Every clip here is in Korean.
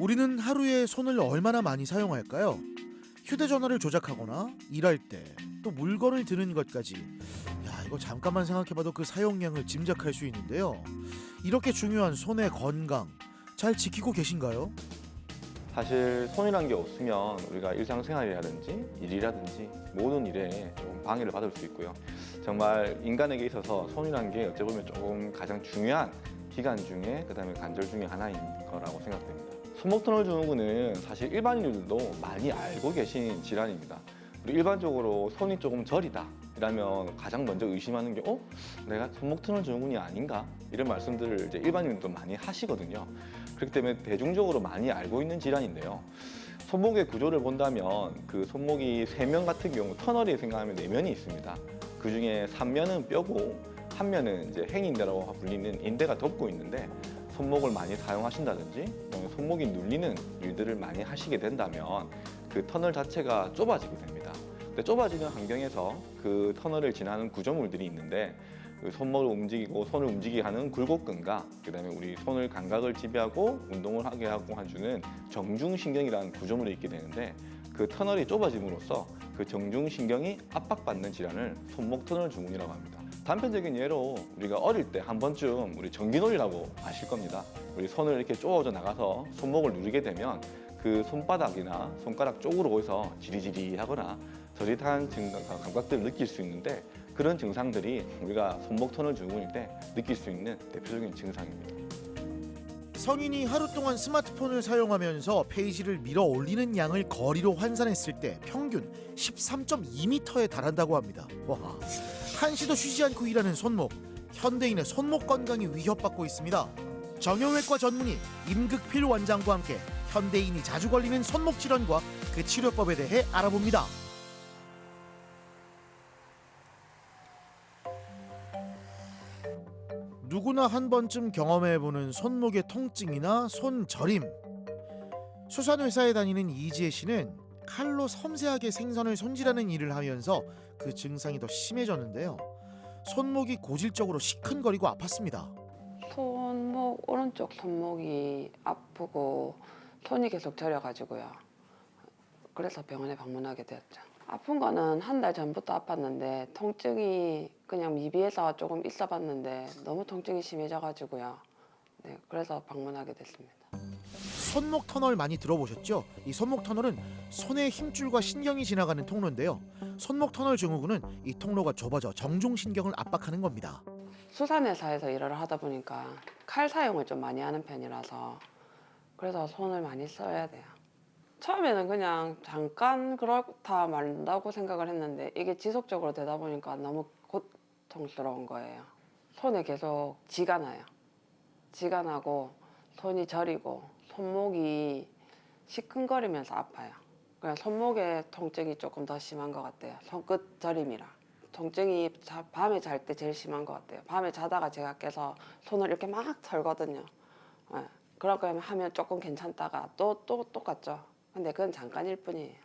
우리는 하루에 손을 얼마나 많이 사용할까요? 휴대전화를 조작하거나 일할 때, 또 물건을 드는 것까지. 이거 잠깐만 생각해봐도 그 사용량을 짐작할 수 있는데요. 이렇게 중요한 손의 건강, 잘 지키고 계신가요? 사실 손이란 게 없으면 우리가 일상생활이라든지 일이라든지 모든 일에 좀 방해를 받을 수 있고요. 정말 인간에게 있어서 손이란 게 어찌 보면 조금 가장 중요한 기관 중에 그다음에 관절 중에 하나인 거라고 생각됩니다. 손목터널 증후군은 사실 일반인들도 많이 알고 계신 질환입니다. 우리 일반적으로 손이 조금 저리다 이라면 가장 먼저 의심하는 게 내가 손목터널 증후군이 아닌가? 이런 말씀들을 이제 일반인들도 많이 하시거든요. 그렇기 때문에 대중적으로 많이 알고 있는 질환인데요. 손목의 구조를 본다면 그 손목이 세 면 같은 경우 터널이 생각하면 네 면이 있습니다. 그 중에 3면은 뼈고 한 면은 이제 행인대라고 불리는 인대가 덮고 있는데 손목을 많이 사용하신다든지 손목이 눌리는 일들을 많이 하시게 된다면 그 터널 자체가 좁아지게 됩니다. 근데 좁아지는 환경에서 그 터널을 지나는 구조물들이 있는데 그 손목을 움직이고 손을 움직이게 하는 굴곡근과 그다음에 우리 손을 감각을 지배하고 운동을 하게 하고 해주는 정중신경이라는 구조물이 있게 되는데 그 터널이 좁아짐으로써 그 정중신경이 압박받는 질환을 손목터널 증후군이라고 합니다. 단편적인 예로 우리가 어릴 때 한 번쯤 우리 전기놀이라고 아실 겁니다. 우리 손을 이렇게 쪼어져 나가서 손목을 누르게 되면 그 손바닥이나 손가락 쪽으로 거기서 지리지리하거나 저릿한 감각들을 느낄 수 있는데 그런 증상들이 우리가 손목터널 증후군일 때 느낄 수 있는 대표적인 증상입니다. 성인이 하루 동안 스마트폰을 사용하면서 페이지를 밀어 올리는 양을 거리로 환산했을 때 평균 13.2m에 달한다고 합니다. 와, 한시도 쉬지 않고 일하는 손목, 현대인의 손목 건강이 위협받고 있습니다. 정형외과 전문의 임극필 원장과 함께 현대인이 자주 걸리는 손목 질환과 그 치료법에 대해 알아봅니다. 누구나 한 번쯤 경험해보는 손목의 통증이나 손저림. 수산회사에 다니는 이지혜 씨는 칼로 섬세하게 생선을 손질하는 일을 하면서 그 증상이 더 심해졌는데요. 손목이 고질적으로 시큰거리고 아팠습니다. 손목, 오른쪽 손목이 아프고 손이 계속 저려가지고요. 그래서 병원에 방문하게 되었죠. 아픈 거는 한 달 전부터 아팠는데 통증이 그냥 미비해서 조금 있어 봤는데 너무 통증이 심해져가지고요. 네, 그래서 방문하게 됐습니다. 손목 터널 많이 들어보셨죠? 이 손목 터널은 손의 힘줄과 신경이 지나가는 통로인데요. 손목 터널 증후군은 이 통로가 좁아져 정중신경을 압박하는 겁니다. 수산회사에서 일을 하다 보니까 칼 사용을 좀 많이 하는 편이라서 그래서 손을 많이 써야 돼요. 처음에는 그냥 잠깐 그렇다 말다고 생각을 했는데 이게 지속적으로 되다 보니까 너무 고통스러운 거예요. 손에 계속 쥐가 나요. 쥐가 나고 손이 저리고 손목이 시큰거리면서 아파요. 그냥 손목에 통증이 조금 더 심한 것 같아요. 손끝 저림이라. 통증이 밤에 잘 때 제일 심한 것 같아요. 밤에 자다가 제가 깨서 손을 이렇게 막 털거든요. 네. 그렇게 하면 조금 괜찮다가 또 똑같죠. 근데 그건 잠깐일 뿐이에요.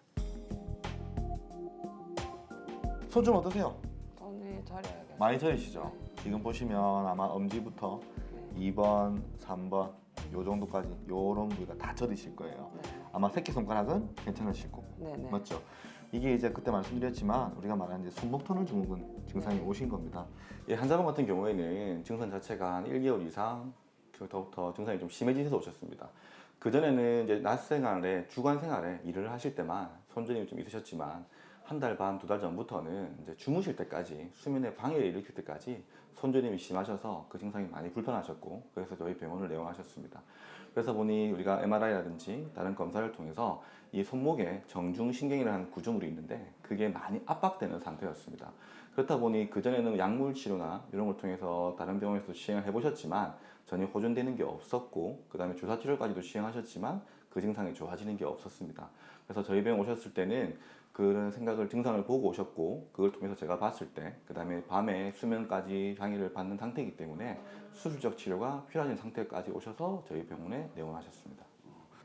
손 좀 어떠세요? 손이 저려야겠어요. 많이 저리시죠? 지금 보시면 아마 엄지부터 2번, 3번 요 정도까지 요런 부위가 다 저리실 거예요. 네. 아마 새끼손가락은 괜찮으실 거고. 네네. 맞죠? 이게 이제 그때 말씀드렸지만 우리가 말하는 이제 손목터널 증후군 증상이 오신 겁니다. 이 환자분 같은 경우에는 증상 자체가 한 1개월 이상 더부터 증상이 좀 심해지셔서 오셨습니다. 그전에는 이제 낮 생활에 주간 생활에 일을 하실 때만 손저림이 좀 있으셨지만 한 달 반, 두 달 전부터는 이제 주무실 때까지 수면에 방해를 일으킬 때까지 손저림이 심하셔서 그 증상이 많이 불편하셨고 그래서 저희 병원을 내원하셨습니다. 그래서 보니 우리가 MRI라든지 다른 검사를 통해서 이 손목에 정중신경이라는 구조물이 있는데 그게 많이 압박되는 상태였습니다. 그렇다 보니 그전에는 약물 치료나 이런 걸 통해서 다른 병원에서 시행을 해보셨지만 전혀 호전되는 게 없었고 그 다음에 주사치료까지도 시행하셨지만 그 증상이 좋아지는 게 없었습니다. 그래서 저희 병원 오셨을 때는 그런 증상을 보고 오셨고 그걸 통해서 제가 봤을 때 그 다음에 밤에 수면까지 장애를 받는 상태이기 때문에 수술적 치료가 필요하신 상태까지 오셔서 저희 병원에 내원하셨습니다.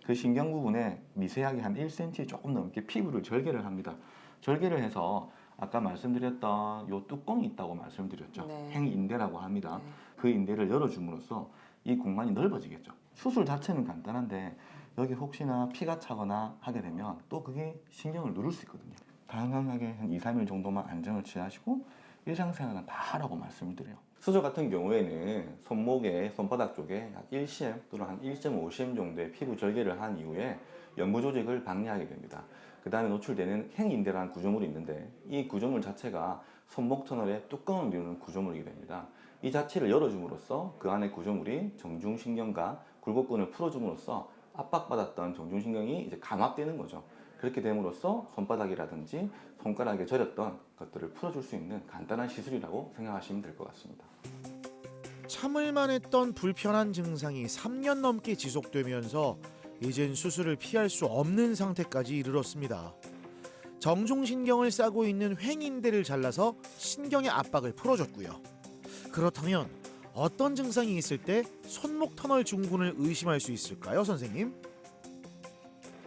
그 신경 부분에 미세하게 한 1cm 조금 넘게 피부를 절개를 합니다. 절개를 해서 아까 말씀드렸던 요 뚜껑이 있다고 말씀드렸죠. 네. 행인대라고 합니다. 네. 그 인대를 열어줌으로써 이 공간이 넓어지겠죠. 수술 자체는 간단한데 여기 혹시나 피가 차거나 하게 되면 또 그게 신경을 누를 수 있거든요. 다양하게 한 2, 3일 정도만 안정을 취하시고 일상생활은 다 하라고 말씀을 드려요. 수술 같은 경우에는 손목에 손바닥 쪽에 약 1cm 또는 한 1.5cm 정도의 피부 절개를 한 이후에 연부 조직을 박리하게 됩니다. 그 다음에 노출되는 행인대라는 구조물이 있는데 이 구조물 자체가 손목 터널에 뚜껑을 이루는 구조물이게 됩니다. 이 자체를 열어줌으로써 그 안에 구조물이 정중신경과 굴곡근을 풀어줌으로써 압박받았던 정중신경이 이제 감압되는 거죠. 그렇게 됨으로써 손바닥이라든지 손가락에 저렸던 것들을 풀어줄 수 있는 간단한 시술이라고 생각하시면 될 것 같습니다. 참을만 했던 불편한 증상이 3년 넘게 지속되면서 이젠 수술을 피할 수 없는 상태까지 이르렀습니다. 정중신경을 싸고 있는 횡인대를 잘라서 신경의 압박을 풀어줬고요. 그렇다면 어떤 증상이 있을 때 손목 터널 증후군을 의심할 수 있을까요, 선생님?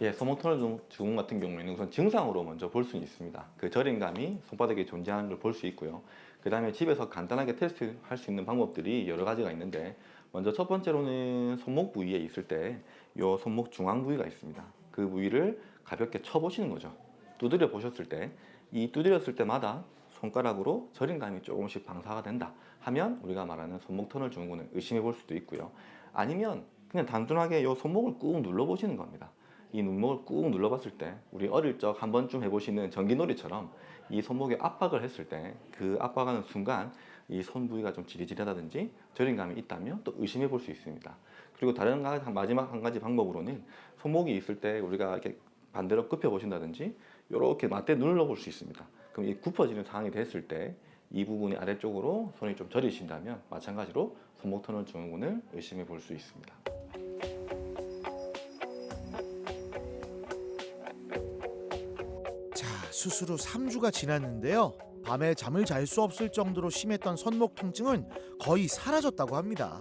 예, 손목 터널 증후군 같은 경우에는 우선 증상으로 먼저 볼 수는 있습니다. 그 저림감이 손바닥에 존재하는 걸 볼 수 있고요. 그 다음에 집에서 간단하게 테스트할 수 있는 방법들이 여러 가지가 있는데, 먼저 첫 번째로는 손목 부위에 있을 때 이 손목 중앙 부위가 있습니다. 그 부위를 가볍게 쳐보시는 거죠. 두드려 보셨을 때 이 두드렸을 때마다 손가락으로 저림감이 조금씩 방사가 된다 하면 우리가 말하는 손목 터널 증후군을 의심해 볼 수도 있고요. 아니면 그냥 단순하게 이 손목을 꾹 눌러보시는 겁니다. 이 눈목을 꾹 눌러봤을 때 우리 어릴 적 한 번쯤 해보시는 전기놀이처럼 이 손목에 압박을 했을 때 그 압박하는 순간 이 손 부위가 좀 지리지리하다든지 저림감이 있다면 또 의심해 볼 수 있습니다. 그리고 다른 마지막 한 가지 방법으로는 손목이 있을 때 우리가 이렇게 반대로 굽혀 보신다든지 이렇게 맞대 눌러 볼 수 있습니다. 그럼 이 굽어지는 상황이 됐을 때 이 부분이 아래쪽으로 손이 좀 저리신다면 마찬가지로 손목 터널 증후군을 의심해 볼 수 있습니다. 자, 수술 후 3주가 지났는데요. 밤에 잠을 잘 수 없을 정도로 심했던 손목 통증은 거의 사라졌다고 합니다.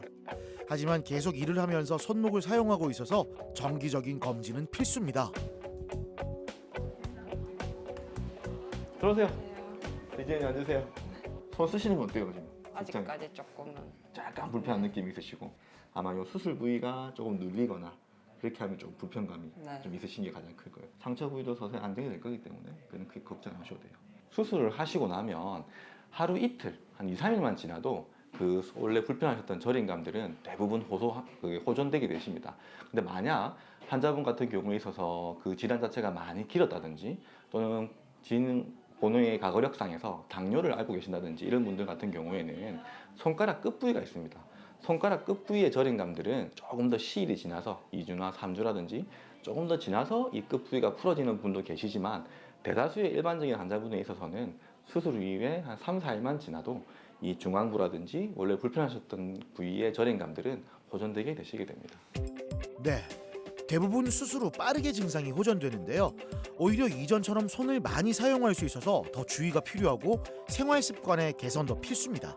하지만 계속 일을 하면서 손목을 사용하고 있어서 정기적인 검진은 필수입니다. 들어오세요. 이제 앉으세요. 손 쓰시는 건 어때요, 지금? 아직까지 조금은. 약간 불편한 느낌이 있으시고 아마 이 수술 부위가 조금 눌리거나 그렇게 하면 좀 불편감이 네. 좀 있으신 게 가장 클 거예요. 상처 부위도 서서히 안정이 될 거기 때문에 그건 크게 걱정 안 하셔도 돼요. 수술을 하시고 나면 하루 이틀, 한 2, 3일만 지나도 그 원래 불편하셨던 저림감들은 대부분 호전되게 되십니다. 근데 만약 환자분 같은 경우에 있어서 그 질환 자체가 많이 길었다든지 또는 본인의 가거력상에서 당뇨를 앓고 계신다든지 이런 분들 같은 경우에는 손가락 끝 부위가 있습니다. 손가락 끝 부위의 저림감들은 조금 더 시일이 지나서 2주나 3주라든지 조금 더 지나서 이 끝 부위가 풀어지는 분도 계시지만 대다수의 일반적인 환자분에 있어서는 수술 이후에 한 3, 4일만 지나도 이 중앙부라든지 원래 불편하셨던 부위의 저림감들은 호전되게 되시게 됩니다. 네, 대부분 수술 후 빠르게 증상이 호전되는데요. 오히려 이전처럼 손을 많이 사용할 수 있어서 더 주의가 필요하고 생활 습관의 개선도 필수입니다.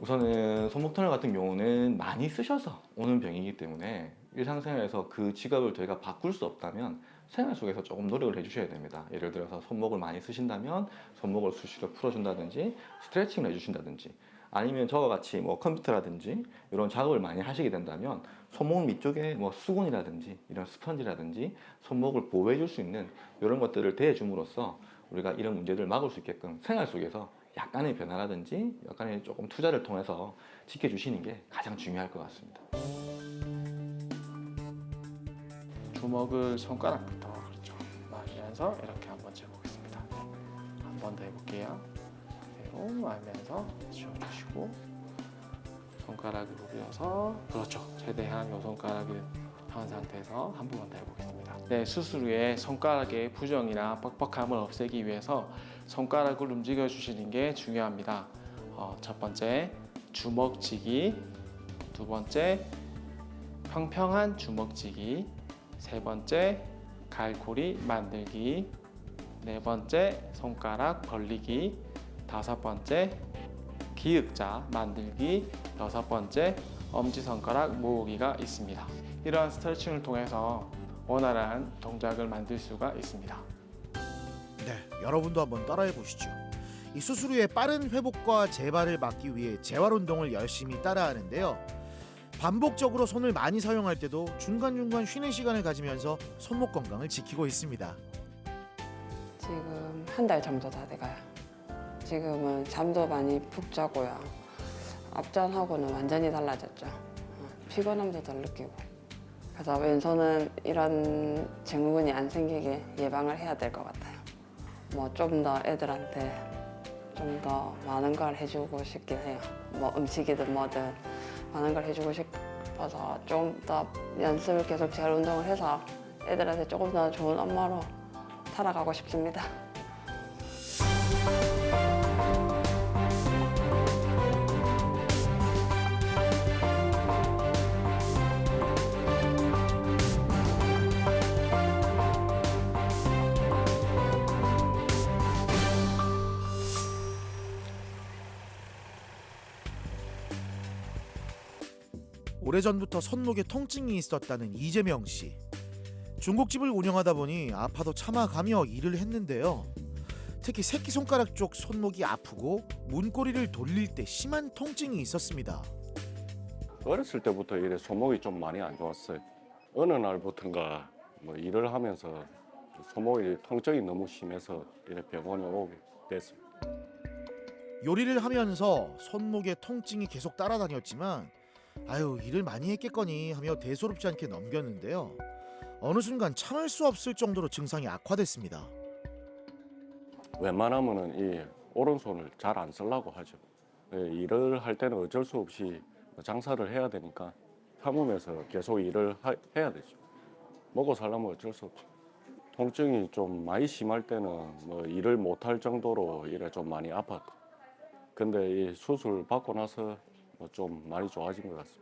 우선은 손목 터널 같은 경우는 많이 쓰셔서 오는 병이기 때문에 일상생활에서 그 직업을 저희가 바꿀 수 없다면 생활 속에서 조금 노력을 해주셔야 됩니다. 예를 들어서 손목을 많이 쓰신다면 손목을 수시로 풀어준다든지 스트레칭을 해주신다든지 아니면 저와 같이 뭐 컴퓨터라든지 이런 작업을 많이 하시게 된다면 손목 밑쪽에 뭐 수건이라든지 이런 스펀지라든지 손목을 보호해 줄 수 있는 이런 것들을 대해줌으로써 우리가 이런 문제들을 막을 수 있게끔 생활 속에서 약간의 변화라든지 약간의 조금 투자를 통해서 지켜주시는 게 가장 중요할 것 같습니다. 주먹을 손가락부터 그렇죠. 말면서 이렇게 한번 재보겠습니다. 한 번 더 해볼게요. 그대로 말면서 지워주시고 손가락을 올려서 그렇죠. 최대한 요 손가락을 한 상태에서 한 번만 더 해보겠습니다. 네, 수술 후에 손가락의 부정이나 뻑뻑함을 없애기 위해서 손가락을 움직여 주시는 게 중요합니다. 첫 번째 주먹쥐기, 두 번째 평평한 주먹쥐기, 세 번째 갈고리 만들기, 네 번째 손가락 벌리기, 다섯 번째 기역자 만들기, 여섯 번째 엄지손가락 모으기가 있습니다. 이러한 스트레칭을 통해서 원활한 동작을 만들 수가 있습니다. 네, 여러분도 한번 따라해 보시죠. 이 수술 후에 빠른 회복과 재발을 막기 위해 재활 운동을 열심히 따라하는데요. 반복적으로 손을 많이 사용할 때도 중간중간 쉬는 시간을 가지면서 손목 건강을 지키고 있습니다. 지금 한 달 정도 다 돼가요. 지금은 잠도 많이 푹 자고요. 앞전하고는 완전히 달라졌죠. 피곤함도 덜 느끼고. 그래서 왼손은 이런 증후군이 안 생기게 예방을 해야 될 것 같아요. 뭐 좀 더 애들한테 좀 더 많은 걸 해주고 싶긴 해요. 뭐 음식이든 뭐든 많은 걸 해주고 싶어서 좀 더 연습을 계속 잘 운동을 해서 애들한테 조금 더 좋은 엄마로 살아가고 싶습니다. 오래전부터 손목에 통증이 있었다는 이재명 씨. 중국집을 운영하다 보니 아파도 참아가며 일을 했는데요. 특히 새끼손가락 쪽 손목이 아프고 문고리를 돌릴 때 심한 통증이 있었습니다. 어렸을 때부터 이래 손목이 좀 많이 안 좋았어요. 어느 날부터인가 뭐 일을 하면서 손목이 통증이 너무 심해서 이래 병원에 오게 됐어요. 요리를 하면서 손목에 통증이 계속 따라다녔지만 아유 일을 많이 했겠거니 하며 대수롭지 않게 넘겼는데요. 어느 순간 참을 수 없을 정도로 증상이 악화됐습니다. 웬만하면은 이 오른손을 잘 안 쓰려고 하죠. 일을 할 때는 어쩔 수 없이 장사를 해야 되니까 참으면서 계속 일을 해야 되죠. 먹고 살려면 어쩔 수 없죠. 통증이 좀 많이 심할 때는 뭐 일을 못할 정도로 이래 좀 많이 아팠고, 근데 이 수술 받고 나서 뭐 좀 많이 좋아진 것 같습니다.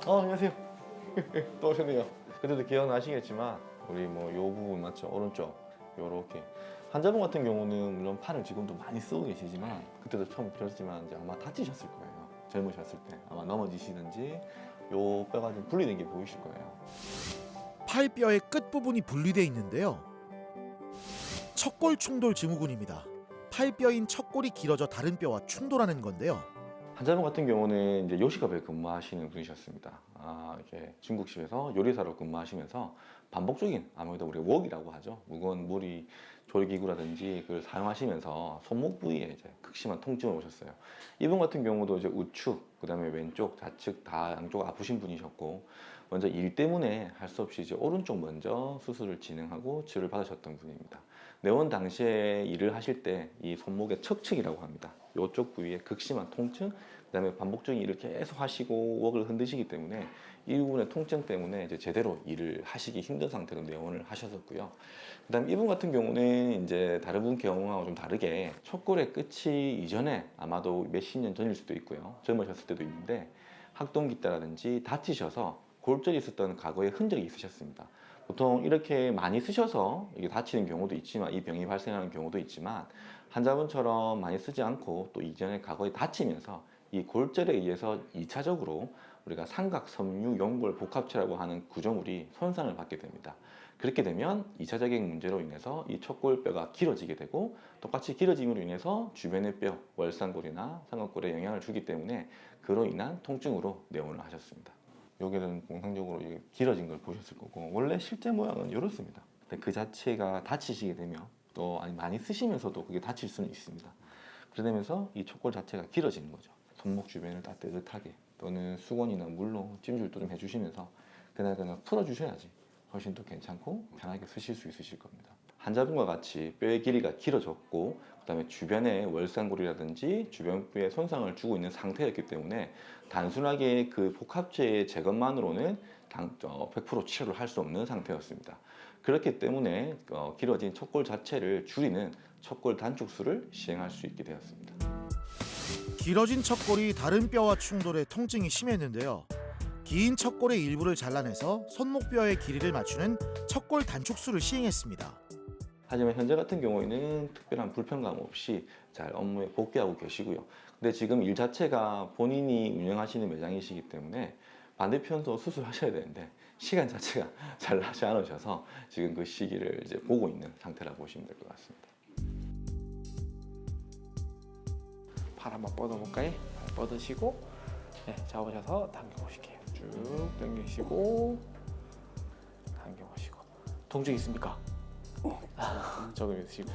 안녕하세요. 또 오셨네요. 그때도 기억나시겠지만 우리 뭐 요 부분 맞죠? 오른쪽 요렇게 환자분 같은 경우는 물론 팔을 지금도 많이 쓰고 계시지만 그때도 처음 들었지만 이제 아마 다치셨을 거예요. 젊으셨을 때 아마 넘어지시든지 요 뼈가 좀 분리된 게 보이실 거예요. 팔뼈의 끝부분이 분리돼 있는데요. 척골 충돌 증후군입니다. 팔뼈인 척골이 길어져 다른 뼈와 충돌하는 건데요. 환자분 같은 경우는 이제 요식업에 근무하시는 분이셨습니다. 이렇게 중국집에서 요리사로 근무하시면서 반복적인 아무래도 우리가 웍이라고 하죠. 무거운 무리 조리기구라든지 그걸 사용하시면서 손목 부위에 이제 극심한 통증을 오셨어요. 이분 같은 경우도 이제 우측, 그다음에 왼쪽, 좌측 다 양쪽 아프신 분이셨고 먼저 일 때문에 할 수 없이 이제 오른쪽 먼저 수술을 진행하고 치료를 받으셨던 분입니다. 내원 당시에 일을 하실 때 이 손목의 척측이라고 합니다. 이쪽 부위에 극심한 통증, 그다음에 반복적인 일을 계속 하시고 웍을 흔드시기 때문에 이 부분의 통증 때문에 이제 제대로 일을 하시기 힘든 상태로 내원을 하셨었고요. 그다음 이분 같은 경우는 이제 다른 분 경우하고 좀 다르게 척골의 끝이 이전에 아마도 몇십 년 전일 수도 있고요. 젊으셨을 때도 있는데 학동기 때라든지 다치셔서 골절이 있었던 과거의 흔적이 있으셨습니다. 보통 이렇게 많이 쓰셔서 이게 다치는 경우도 있지만 이 병이 발생하는 경우도 있지만 환자분처럼 많이 쓰지 않고 또 이전에 과거에 다치면서 이 골절에 의해서 2차적으로 우리가 삼각섬유 용골 복합체라고 하는 구조물이 손상을 받게 됩니다. 그렇게 되면 2차적인 문제로 인해서 이 척골뼈가 길어지게 되고 똑같이 길어짐으로 인해서 주변의 뼈, 월상골이나 상각골에 영향을 주기 때문에 그로 인한 통증으로 내원을 하셨습니다. 여기는 공상적으로 길어진 걸 보셨을 거고 원래 실제 모양은 이렇습니다. 근데 그 자체가 다치시게 되면 또 아니 많이 쓰시면서도 그게 다칠 수는 있습니다. 그러면서 이 척골 자체가 길어지는 거죠. 손목 주변을 따뜻하게 또는 수건이나 물로 찜질도 좀 해주시면서 그날 풀어주셔야지 훨씬 더 괜찮고 편하게 쓰실 수 있으실 겁니다. 환자분과 같이 뼈의 길이가 길어졌고 그다음에 주변에 월상골이라든지 주변 뼈에 손상을 주고 있는 상태였기 때문에 단순하게 그 복합체의 제거만으로는 100% 치료를 할 수 없는 상태였습니다. 그렇기 때문에 길어진 척골 자체를 줄이는 척골 단축술을 시행할 수 있게 되었습니다. 길어진 척골이 다른 뼈와 충돌해 통증이 심했는데요. 긴 척골의 일부를 잘라내서 손목뼈의 길이를 맞추는 척골 단축술을 시행했습니다. 하지만 현재 같은 경우에는 특별한 불편감 없이 잘 업무에 복귀하고 계시고요. 근데 지금 일 자체가 본인이 운영하시는 매장이시기 때문에 반대편도 수술하셔야 되는데 시간 자체가 잘 나지 않으셔서 지금 그 시기를 이제 보고 있는 상태라고 보시면 될 것 같습니다. 팔 한번 뻗어볼까요? 팔 뻗으시고 네, 잡으셔서 당겨보실게요. 쭉 당기시고 당겨보시고. 통증 있습니까? 적응해주시고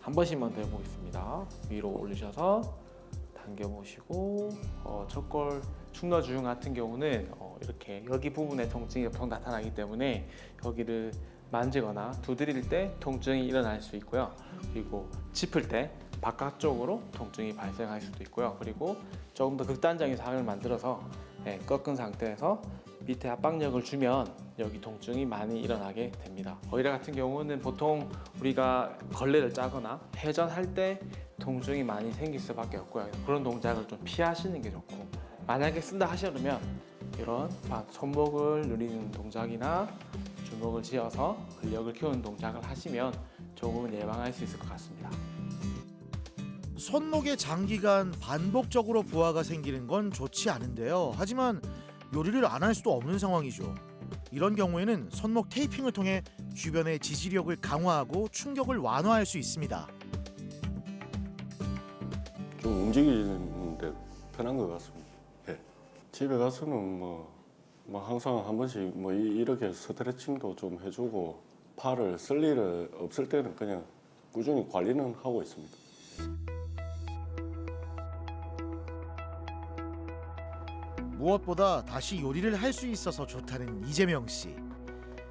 한 번씩만 더 해보겠습니다. 위로 올리셔서 당겨보시고 척골 축너주름 같은 경우는 이렇게 여기 부분에 통증이 보통 나타나기 때문에 여기를 만지거나 두드릴 때 통증이 일어날 수 있고요. 그리고 짚을 때 바깥쪽으로 통증이 발생할 수도 있고요. 그리고 조금 더 극단적인 상황을 만들어서 꺾은 상태에서 밑에 압박력을 주면 여기 통증이 많이 일어나게 됩니다. 거이라 같은 경우는 보통 우리가 걸레를 짜거나 회전할 때 통증이 많이 생길 수밖에 없고요. 그런 동작을 좀 피하시는 게 좋고, 만약에 쓴다 하시려면 이런 손목을 누리는 동작이나 주먹을 쥐어서 근력을 키우는 동작을 하시면 조금은 예방할 수 있을 것 같습니다. 손목에 장기간 반복적으로 부하가 생기는 건 좋지 않은데요. 하지만 요리를 안 할 수도 없는 상황이죠. 이런 경우에는 손목 테이핑을 통해 주변의 지지력을 강화하고 충격을 완화할 수 있습니다. 좀 움직이는데 편한 것 같습니다. 예. 집에 가서는 뭐 항상 한 번씩 이렇게 스트레칭도 좀 해주고 팔을 쓸 일 없을 때는 그냥 꾸준히 관리는 하고 있습니다. 무엇보다 다시 요리를 할 수 있어서 좋다는 이재명 씨.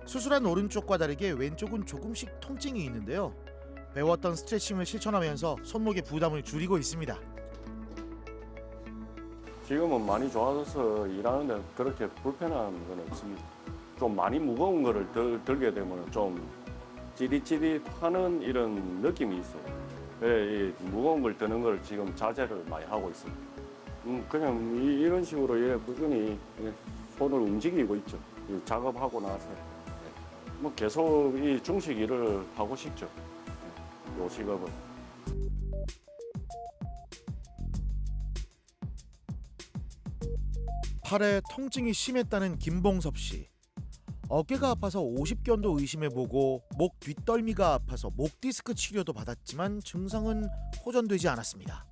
수술한 오른쪽과 다르게 왼쪽은 조금씩 통증이 있는데요. 배웠던 스트레칭을 실천하면서 손목의 부담을 줄이고 있습니다. 지금은 많이 좋아져서 일하는데 그렇게 불편한 건 없습니다. 좀 많이 무거운 거를 들게 되면 좀 찌릿찌릿하는 이런 느낌이 있어요. 이 무거운 걸 드는 걸 지금 자제를 많이 하고 있습니다. 그냥 이런 식으로 꾸준히 손을 움직이고 있죠. 작업하고 나서 계속 이 중식 일을 하고 싶죠. 이 직업은. 팔에 통증이 심했다는 김봉섭 씨. 어깨가 아파서 50견도 의심해보고 목 뒷덜미가 아파서 목 디스크 치료도 받았지만 증상은 호전되지 않았습니다.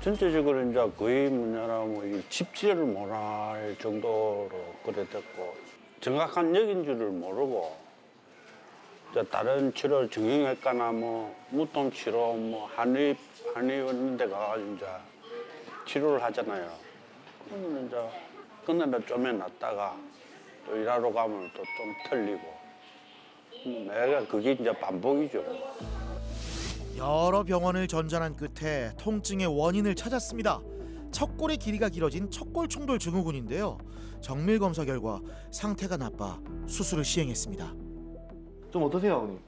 전체적으로 이제 거의 뭐냐면 짚지를 못할 정도로 그래 됐고, 정확한 역인 줄을 모르고 이제 다른 치료 정형외과나 무통 치료 한의 있는 데 가가지고 이제 치료를 하잖아요. 그러면 이제 끝내다 좀에 놨다가 또 일하러 가면 또 좀 틀리고, 내가 그게 이제 반복이죠. 여러 병원을 전전한 끝에 통증의 원인을 찾았습니다. 척골의 길이가 길어진 척골충돌 증후군인데요. 정밀 검사 결과 상태가 나빠 수술을 시행했습니다. 좀 어떠세요, 아버님?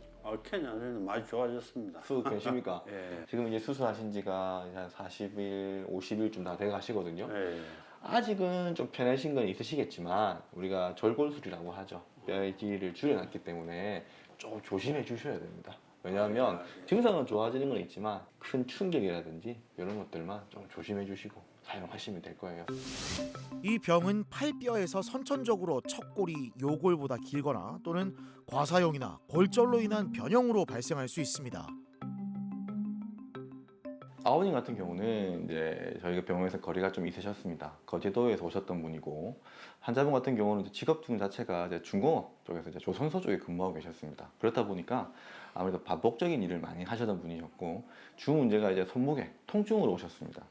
케냐는 많이 좋아졌습니다. 수술 되십니까? 예. 지금 이제 수술하신 지가 한 40일, 50일쯤 다 돼 가시거든요. 예. 아직은 좀 편하신 건 있으시겠지만 우리가 절골술이라고 하죠. 뼈의 길이를 줄여놨기 때문에 좀 조심해 주셔야 됩니다. 왜냐하면 증상은 좋아지는 건 있지만 큰 충격이라든지 이런 것들만 좀 조심해 주시고 사용하시면 될 거예요. 이 병은 팔뼈에서 선천적으로 척골이 요골보다 길거나 또는 과사용이나 골절로 인한 변형으로 발생할 수 있습니다. 아버님 같은 경우는 이제 저희가 병원에서 거리가 좀 있으셨습니다. 거제도에서 오셨던 분이고, 환자분 같은 경우는 직업군 자체가 이제 중공업 쪽에서 이제 조선소 쪽에 근무하고 계셨습니다. 그렇다 보니까 아무래도 반복적인 일을 많이 하셨던 분이셨고, 주 문제가 이제 손목에 통증으로 오셨습니다.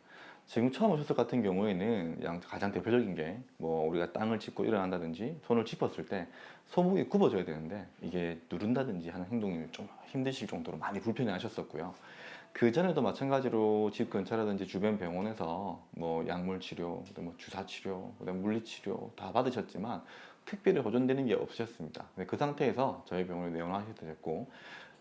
지금 처음 오셨을 같은 경우에는 가장 대표적인 게 우리가 땅을 짚고 일어난다든지 손을 짚었을 때 손목이 굽어져야 되는데 이게 누른다든지 하는 행동이 좀 힘드실 정도로 많이 불편해 하셨었고요. 그 전에도 마찬가지로 집 근처라든지 주변 병원에서 약물 치료, 주사 치료, 물리 치료 다 받으셨지만 특별히 호전되는 게 없으셨습니다. 그 상태에서 저희 병원에 내원하시게 됐고,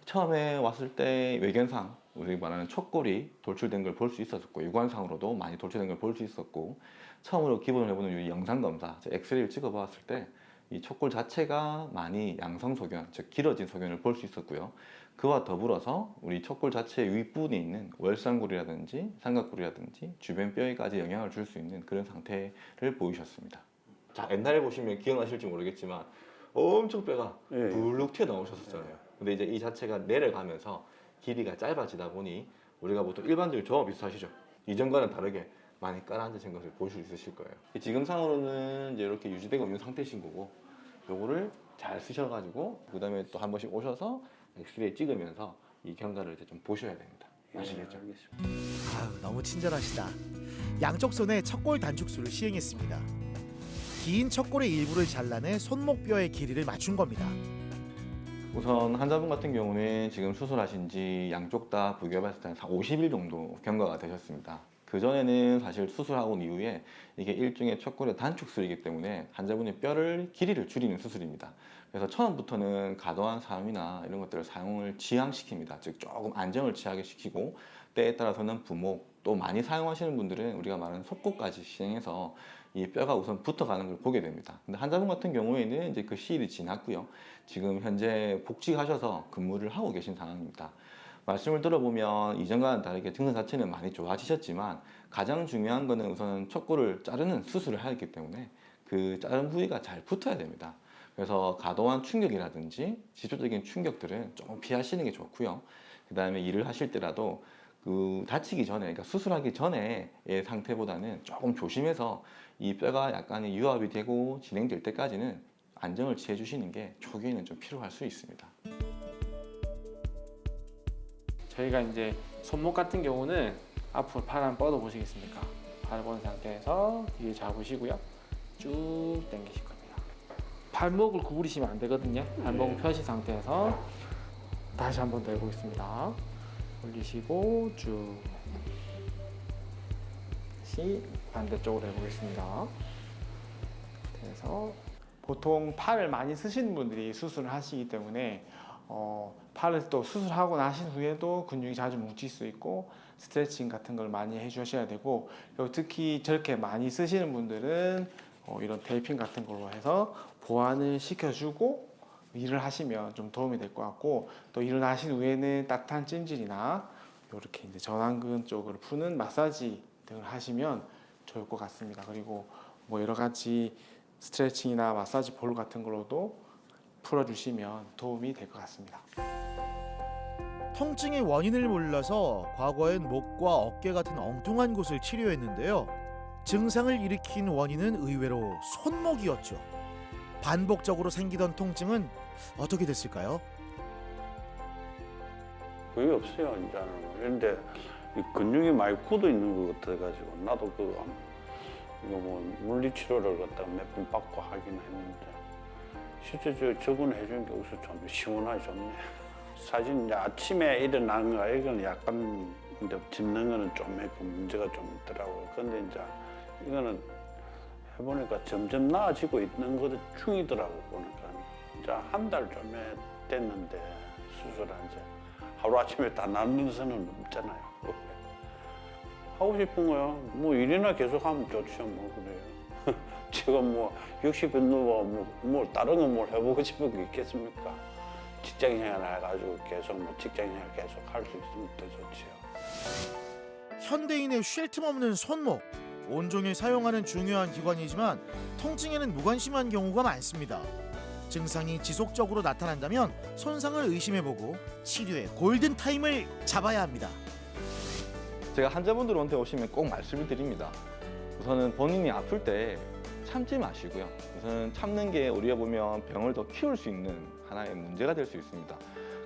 처음에 왔을 때 외견상 우리 말하는 척골이 돌출된 걸 볼 수 있었고, 유관상으로도 많이 돌출된 걸 볼 수 있었고, 처음으로 기본을 해보는 이 영상 검사, 엑스레이를 찍어봤을 때 이 척골 자체가 많이 양성 소견, 즉 길어진 소견을 볼 수 있었고요. 그와 더불어서 우리 척골 자체의 윗부분에 있는 월상골이라든지 삼각골이라든지 주변 뼈에까지 영향을 줄 수 있는 그런 상태를 보이셨습니다. 자, 옛날에 보시면 기억나실지 모르겠지만 엄청 뼈가 예. 불룩 튀어나오셨었잖아요. 근데 이제 이 자체가 내려가면서 길이가 짧아지다 보니 우리가 보통 일반적인 저와 비슷하시죠? 이전과는 다르게 많이 가라앉으신 것을 보실 수 있으실 거예요. 지금 상으로는 이제 이렇게 유지되고 있는 상태신 거고, 요거를 잘 쓰셔가지고 그다음에 또 한 번씩 오셔서 엑스레이 찍으면서 이 경과를 이제 좀 보셔야 됩니다. 아시겠죠? 아유, 너무 친절하시다. 양쪽 손에 척골 단축술을 시행했습니다. 긴 척골의 일부를 잘라내 손목뼈의 길이를 맞춘 겁니다. 우선 환자분 같은 경우는 지금 수술하신 지 양쪽 다 부교합했을 때 50일 정도 경과가 되셨습니다. 그전에는 사실 수술하고 온 이후에 이게 일종의 척골의 단축술이기 때문에 환자분의 뼈를 길이를 줄이는 수술입니다. 그래서 처음부터는 과도한 사용이나 이런 것들을 사용을 지양시킵니다. 즉 조금 안정을 취하게 시키고, 때에 따라서는 부목, 또 많이 사용하시는 분들은 우리가 말하는 속고까지 시행해서 이 뼈가 우선 붙어가는 걸 보게 됩니다. 근데 환자분 같은 경우에는 이제 그 시일이 지났고요. 지금 현재 복직하셔서 근무를 하고 계신 상황입니다. 말씀을 들어보면 이전과는 다르게 증상 자체는 많이 좋아지셨지만 가장 중요한 거는 우선 척골을 자르는 수술을 하였기 때문에 그 자른 부위가 잘 붙어야 됩니다. 그래서 과도한 충격이라든지 직접적인 충격들은 조금 피하시는 게 좋고요. 그 다음에 일을 하실 때라도 그 다치기 전에, 그러니까 수술하기 전의 상태보다는 조금 조심해서 이 뼈가 약간의 유압이 되고 진행될 때까지는 안정을 취해 주시는 게 초기에는 좀 필요할 수 있습니다. 저희가 이제 손목 같은 경우는 앞으로 팔 한번 뻗어 보시겠습니까? 팔을 뻗은 상태에서 뒤에 잡으시고요. 쭉 당기실 겁니다. 발목을 구부리시면 안 되거든요. 발목을 펴신 상태에서 다시 한번 더 해보겠습니다. 올리시고 쭉 다시 반대쪽으로 해보겠습니다. 그래서 보통 팔을 많이 쓰시는 분들이 수술을 하시기 때문에 팔을 또 수술하고 나신 후에도 근육이 자주 뭉칠 수 있고 스트레칭 같은 걸 많이 해주셔야 되고, 그리고 특히 저렇게 많이 쓰시는 분들은 이런 테이핑 같은 걸로 해서 보완을 시켜주고 일을 하시면 좀 도움이 될 것 같고, 또 일을 하신 후에는 따뜻한 찜질이나 이렇게 이제 전완근 쪽을 푸는 마사지 등을 하시면 좋을 것 같습니다. 그리고 뭐 여러 가지 스트레칭이나 마사지 볼 같은 걸로도 풀어주시면 도움이 될 것 같습니다. 통증의 원인을 몰라서 과거엔 목과 어깨 같은 엉뚱한 곳을 치료했는데요. 증상을 일으킨 원인은 의외로 손목이었죠. 반복적으로 생기던 통증은 어떻게 됐을까요? 거의 없어요, 이제는. 그런데 이 근육이 많이 굳어 있는 것 같아가지고 나도 이거 뭐 물리치료를 갖다가 몇 번 받고 하긴 했는데 실제 저건 해주는 게 여기서 좀 시원하게 좋네. 사실 이제 아침에 일어나는 거 이건 약간 근데 짚는 거는 좀 있고 문제가 좀 있더라고요. 근데 이제 이거는 해보니까 점점 나아지고 있는 것 중이더라고 보니까. 이제 한 달 좀 됐는데 수술한 지 하루아침에 다 낫는 수는 없잖아요. 하고 싶은 거요. 뭐 일이나 계속 하면 좋죠. 뭐 그래요. 지금 뭐 60이 넘어 뭐 다른 거 뭘 해보고 싶은 게 있겠습니까? 직장 생활 해가지고 계속 뭐 직장 생활 계속 할 수 있으면 더 좋지요. 현대인의 쉴 틈 없는 손목. 온종일 사용하는 중요한 기관이지만 통증에는 무관심한 경우가 많습니다. 증상이 지속적으로 나타난다면 손상을 의심해보고 치료의 골든타임을 잡아야 합니다. 제가 환자분들한테 오시면 꼭 말씀을 드립니다. 우선은 본인이 아플 때 참지 마시고요. 우선 참는 게 우리가 보면 병을 더 키울 수 있는 하나의 문제가 될 수 있습니다.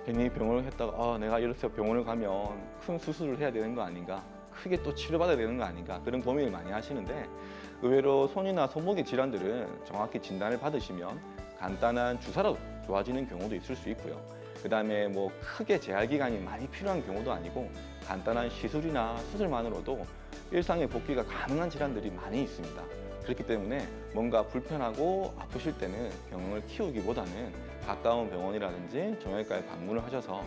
괜히 병원을 했다가 내가 이렇게 병원을 가면 큰 수술을 해야 되는 거 아닌가, 크게 또 치료받아야 되는 거 아닌가, 그런 고민을 많이 하시는데 의외로 손이나 손목의 질환들은 정확히 진단을 받으시면 간단한 주사로 좋아지는 경우도 있을 수 있고요. 그 다음에 뭐 크게 재활 기간이 많이 필요한 경우도 아니고 간단한 시술이나 수술만으로도 일상의 복귀가 가능한 질환들이 많이 있습니다. 그렇기 때문에 뭔가 불편하고 아프실 때는 병을 키우기보다는 가까운 병원이라든지 정형외과에 방문을 하셔서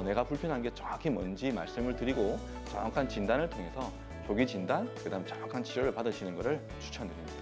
내가 불편한 게 정확히 뭔지 말씀을 드리고 정확한 진단을 통해서 조기 진단, 그다음 정확한 치료를 받으시는 것을 추천드립니다.